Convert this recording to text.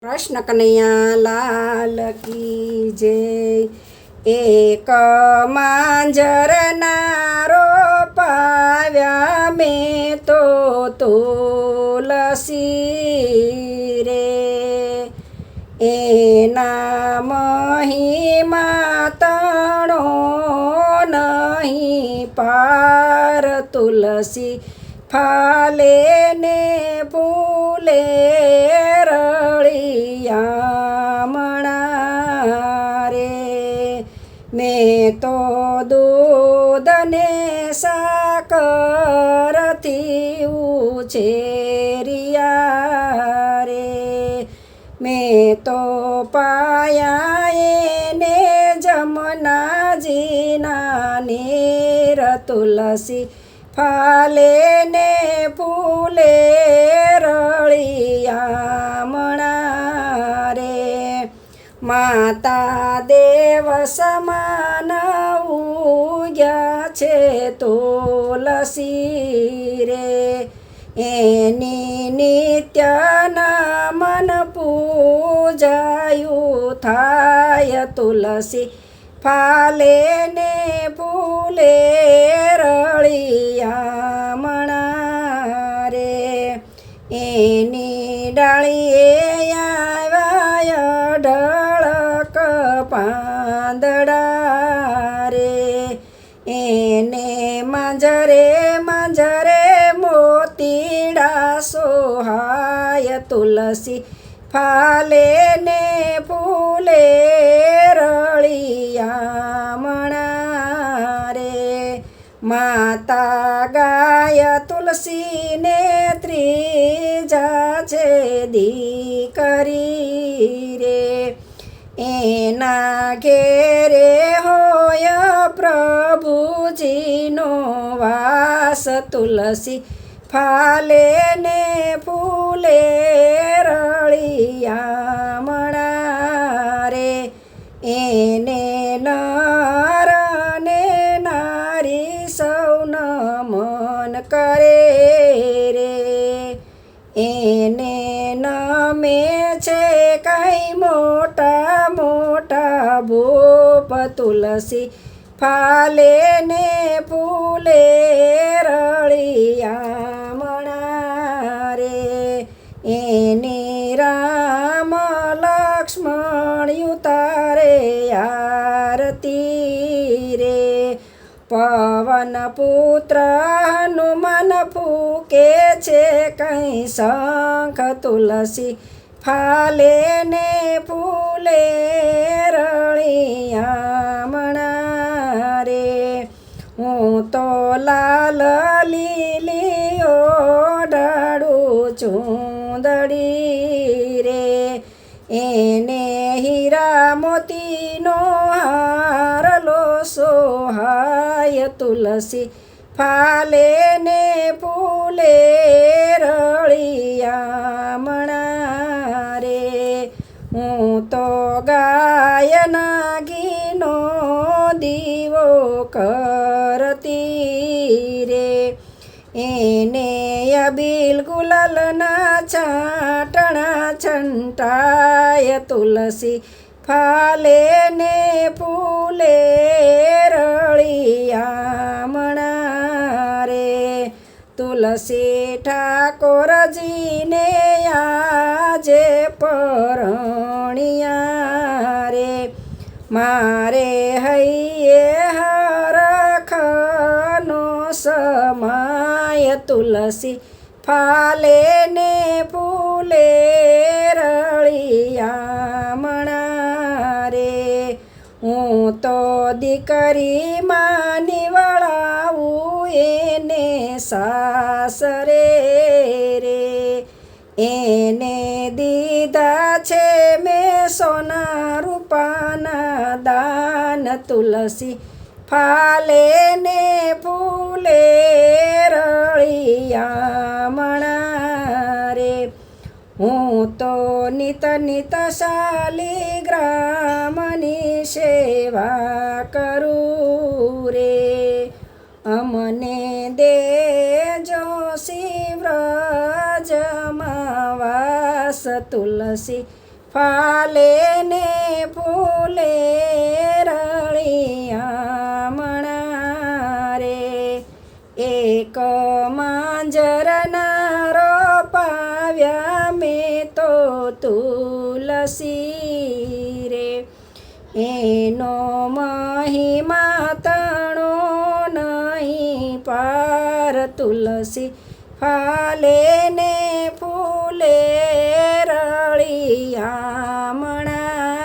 કૃષ્ણ કનૈયા લાલ કી જય। એક માંજરના રોપાવ્યા મેં તો તુલસી રે, એના મહિમા તણો નહીં પાર। તુલસી ફાલે ને ફૂલે રળિયામણા રે, મેં તો દૂધ ને સાકરથી ઉછેર્યા રે, મેં તો પાયા એને જમનાજીના નીર। તુલસી ફાલે ને ફૂલે રળિયામણા રે, માતા દેવ સમાન ઉગ્યા છે તુલસી રે, એની નિત્ય નમન પૂજાયું થાય। તુલસી ફાલે ને ફૂલે રળિયામણા રે, એની ડાળીએ આવ્યા ઢળક પાંદડા રે, એને માંજરે માંજરે મોતીડા સોહાય। તુલસી ફાલે ને ફૂલે રળિયામણા રે, માતા ગાય તુલસીને ત્રીજા છે દીકરી રે, એના ઘેરે હોય પ્રભુજીનો વાસ। તુલસી ફાલે ને ફૂલે રળિયામણા રે, એને નર ને નારી સૌ નમન કરે રે, એને નમે છે કઈ મોટા મોટા ભૂપ। તુલસી ફાલે ને ફૂલે રળિયામણા રે, એની રામ લક્ષ્મણ ઉતારે આરતી રે, પવન પુત્ર હનુમાન ફૂકે છે કઈ શંખ। તુલસી ફાલે ને ફૂલે રળિયામણા રે, હું તો લાલ લીલી ઓઢાડું ચૂંદડી રે, એને હીરા મોતીનો હારલો સોહાય। તુલસી ફાલે ને ફૂલે રળિયામણા રે, હું તો ગાયના ઘીનો દીવો કરતી રે, એને અબીલ ગુલાલના છાંટણા છંટાય। તુલસી ફાલે ને ફૂલે રળિયામણા રે, તુલસી ઠાકોરજીને આજે પરણ્યા રે, મારે હૈયે હરખનો સમાય। તુલસી ફાલે ને ફૂલે રળિયામણા રે, હું તો દીકરી માની વળાવું એને સાસરે રે, એને દીધા છે મેં સોના રૂપાના દાન। તુલસી ફાલે ને ફૂલે રળિયામણા રે, હું તો નિત નિત શાલિગ્રામની સેવા કરું રે, અમને દેજો શિવ્રજમાં વાસ। તુલસી ફાલે ને ફૂલે રળિયામણા રે. એક માંજરના રોપાવ્યા મેં તો તુલસી રે. એનો મહિમા તણો નહીં પાર. તુલસી ફાલે ને ફૂલે રળિયામણા